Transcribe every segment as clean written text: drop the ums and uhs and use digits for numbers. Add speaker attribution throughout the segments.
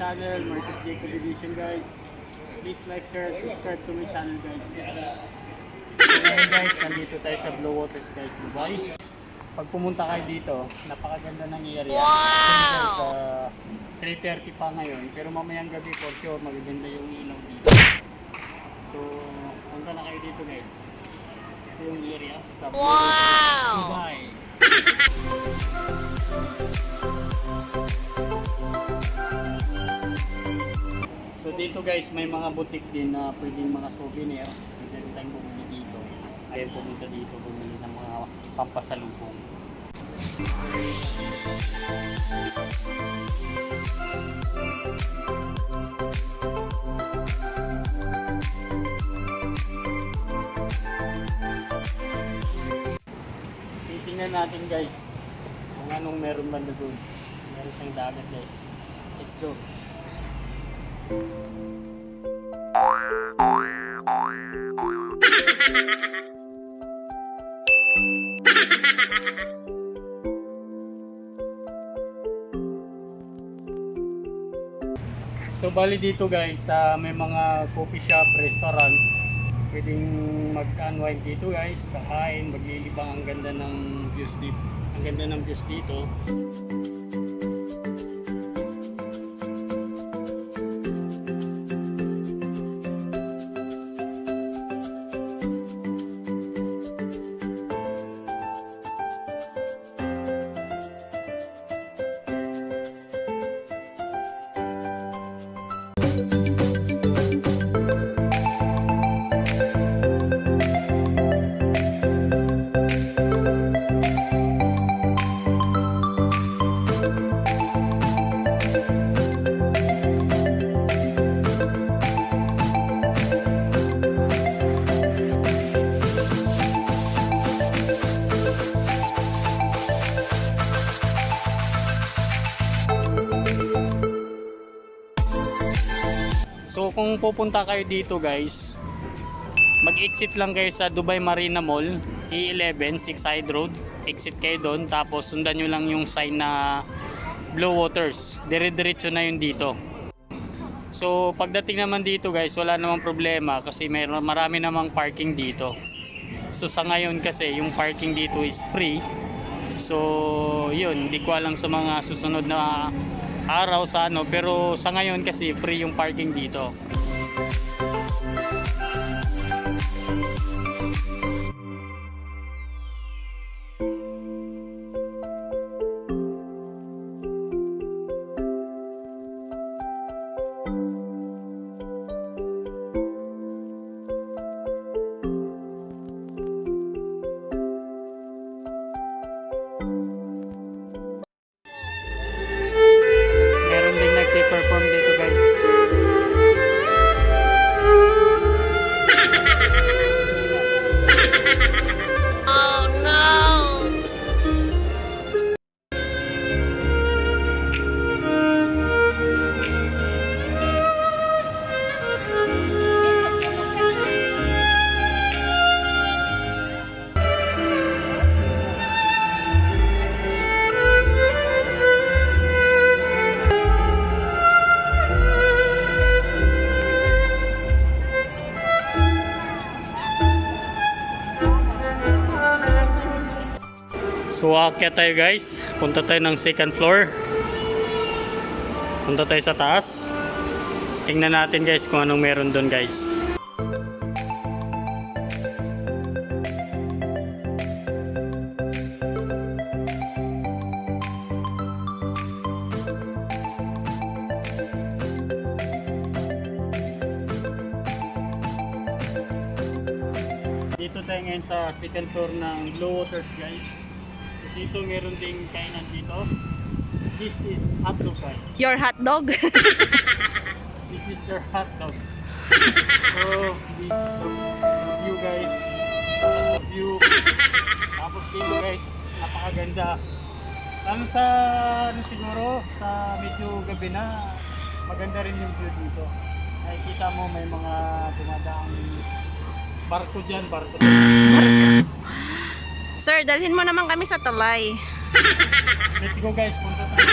Speaker 1: channel, Marcus Jacob Edition guys. Please like, share, and subscribe to my channel guys. So ngayon guys, nandito tayo sa Blue Waters guys, Dubai. Pag pumunta kayo dito, napakaganda ng area. Wow! Guys, 3:30 pa ngayon, pero mamayang gabi for sure magaganda yung ilaw dito. So, punta na kayo dito guys. Ito yung area sa Blue Waters, Dubai. So dito guys, may mga butik din na pwedeng mga souvenir. Pwede rin tayong bumili dito. Ayaw pumunta dito, bumili ng mga pampasalubong. Titingnan natin guys kung anong meron banda doon. Meron siyang dagat guys. Let's go! So bali dito guys, may mga coffee shop, restaurant. Pwedeng mag-unwind dito guys, kakain, maglilibang. Ang ganda ng views dito. Ang ganda ng views dito. So kung pupunta kayo dito guys, mag-exit lang kayo sa Dubai Marina Mall, E11, 6 Side Road. Exit kayo doon, tapos sundan nyo lang yung sign na Blue Waters. Dire-diretso na yun dito. So pagdating naman dito guys, wala namang problema kasi marami namang parking dito. So sa ngayon kasi yung parking dito is free. So yun, hindi ko alam sa mga susunod na araw sa ano, pero sa ngayon kasi free yung parking dito. Perform dito guys. Oh no. So aakyat tayo guys, punta tayo ng second floor. Punta tayo sa taas. Tingnan natin guys kung anong meron doon guys. Dito tayo ngayon sa second floor ng Blue Waters guys. Dito meron ding kainan dito. This is hot dog guys.
Speaker 2: Your hot dog?
Speaker 1: This is your hot dog. So this view guys. View. Tapos dito guys, napakaganda. Lalo sa ano siguro, sa medyo gabi na, maganda rin yung view dito. Nakikita mo may mga dumadaang barko dyan, barko.
Speaker 2: Sir, dalhin mo naman kami sa tulay.
Speaker 1: Let's go guys, punta tayo.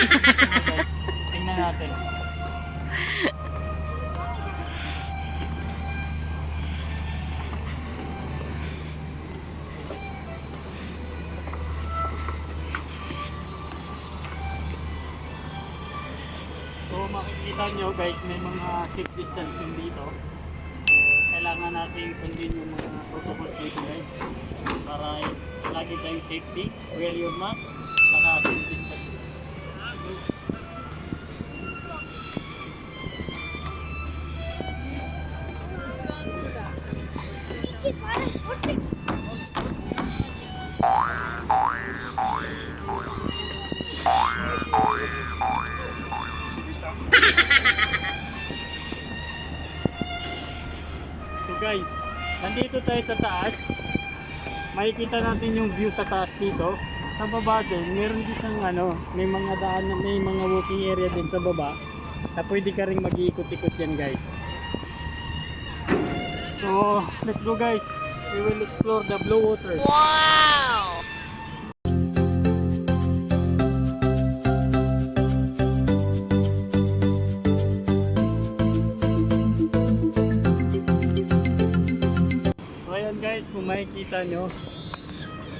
Speaker 1: Guys, tingnan natin. makikita nyo guys, may mga safe distance din dito. So, kailangan natin sundin yung mga protocols dito guys. Para lagi tayong safety. Wear your mask, saka safe distance. So guys, nandito tayo sa taas. Makikita natin yung view sa taas dito. Sa baba din, meron ditong may mga daan, may mga walking area din sa baba na pwede ka rin mag-iikot-ikot yan guys. So, let's go guys. We will explore the blue waters.
Speaker 2: Wow!
Speaker 1: So ayan guys, kung makikita nyo,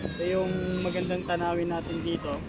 Speaker 1: ito yung magandang tanawin natin dito.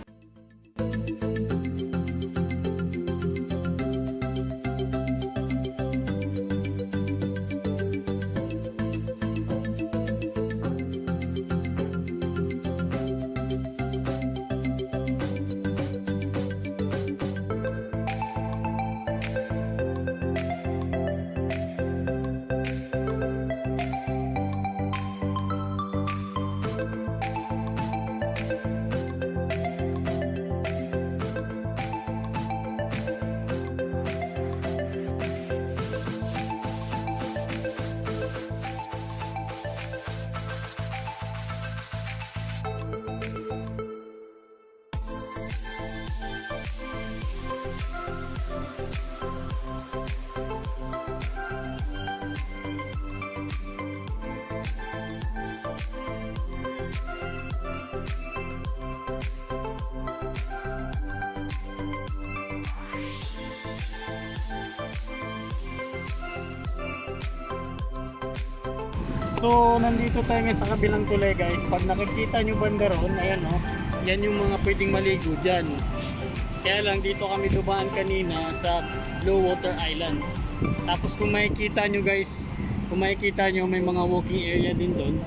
Speaker 1: So, nandito tayo ngayon sa kabilang tulay guys. Pag nakikita nyo banda ron, ayan o, yan yung mga pwedeng maligo dyan. Kaya lang dito kami dumaan kanina sa Blue Water Island. Tapos kung makikita nyo guys, kung makikita nyo may mga walking area din doon.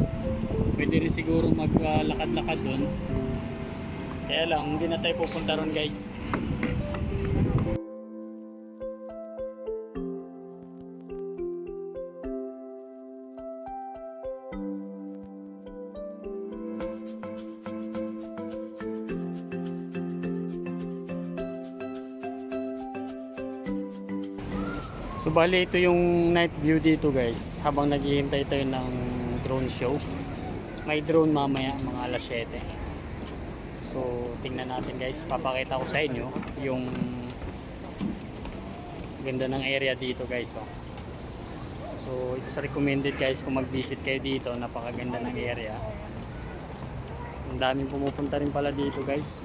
Speaker 1: Pwede rin siguro maglakad-lakad doon. Kaya lang, hindi na tayo pupunta ron guys. So bali ito yung night view dito guys habang naghihintay tayo ng drone show. May drone mamaya mga alas 7. So tingnan natin guys, papakita ko sa inyo yung ganda ng area dito guys oh. So it's recommended guys kung mag-visit kayo dito, napakaganda ng area. Ang daming pumupunta rin pala dito guys.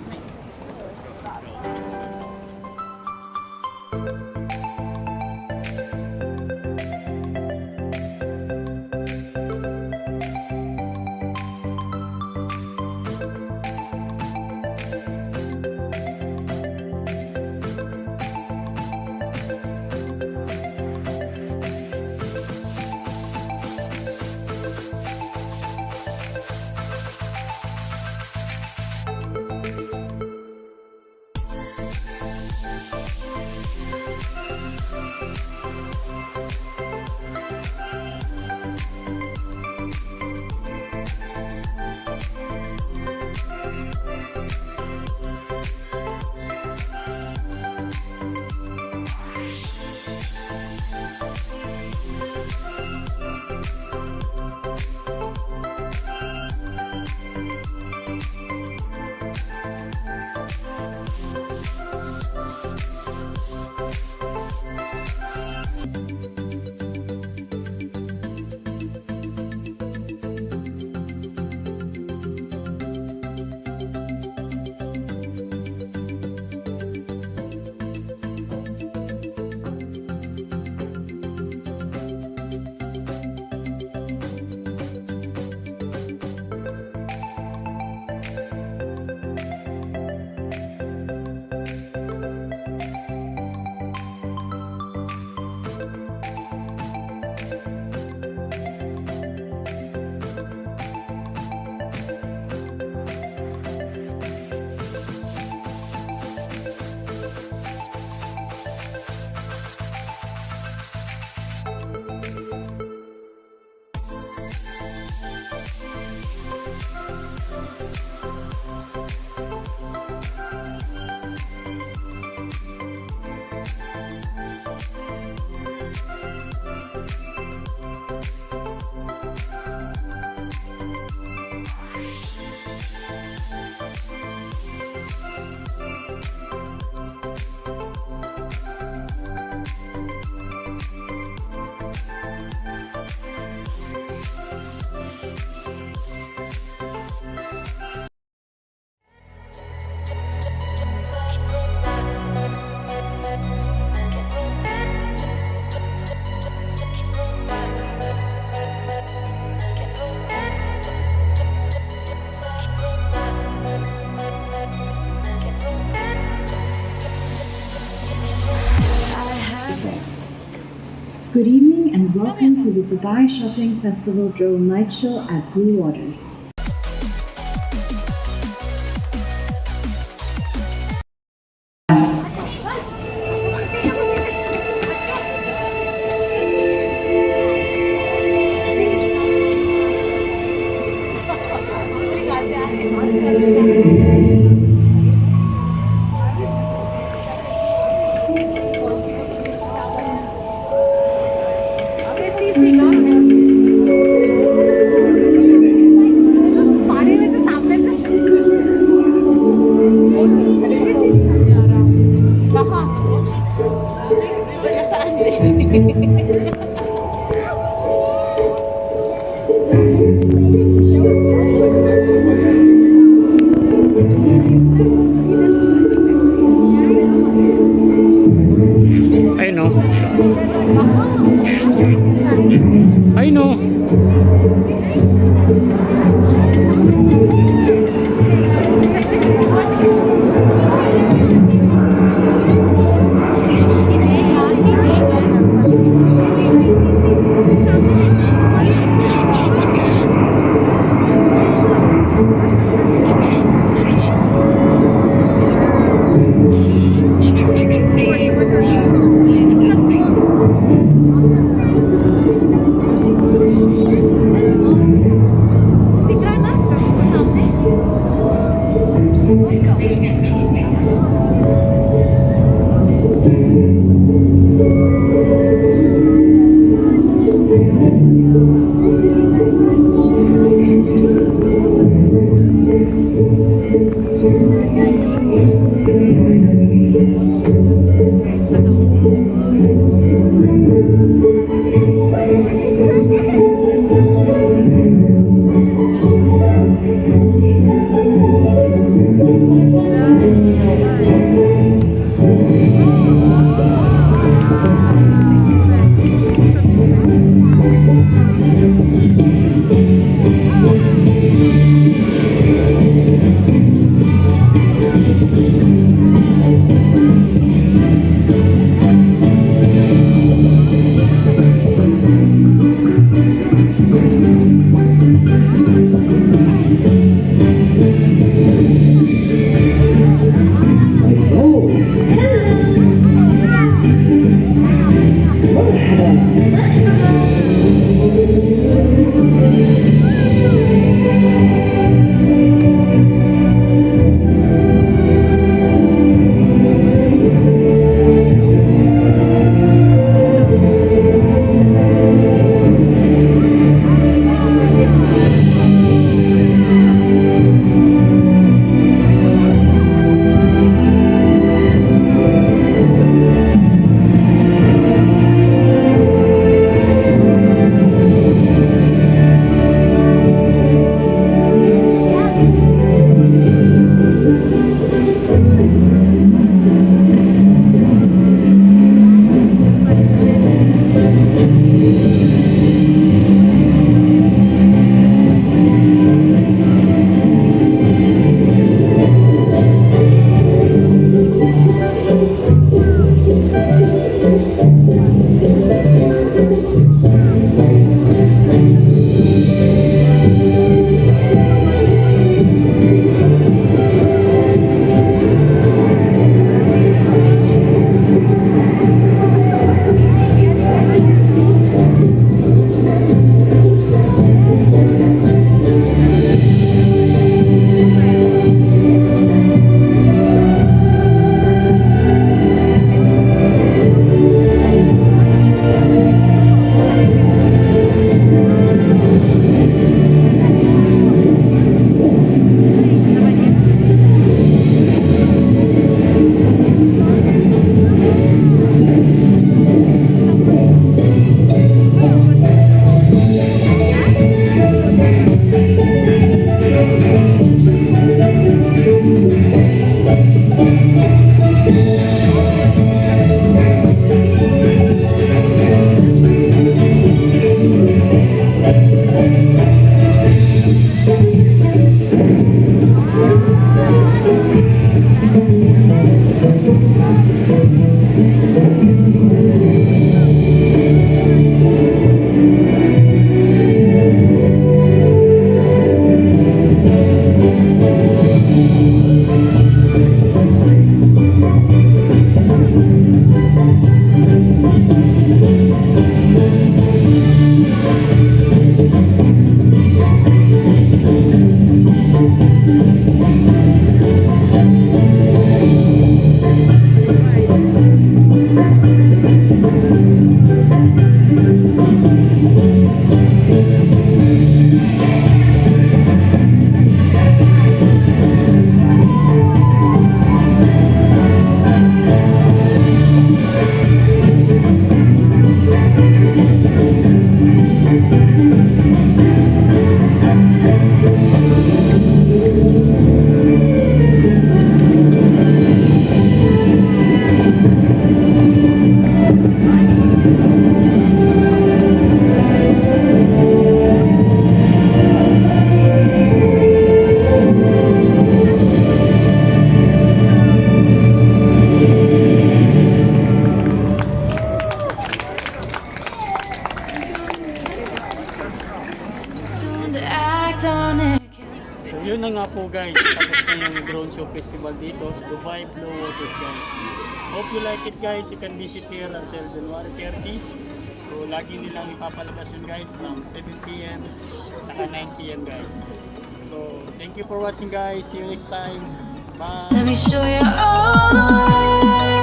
Speaker 3: Good evening and welcome to the Dubai Shopping Festival Drone Light Show at Blue Waters.
Speaker 1: Ayun o. Ayun o. nga po guys, tapos na yung drone show festival dito sa Dubai Blue Waters guys. Hope you like it guys. You can visit here until January 30. So lagi nilang ipapalabas yun guys from 7 PM saka 9 PM guys. So thank you for watching guys. See you next time. Bye.
Speaker 4: Let me show you all the way.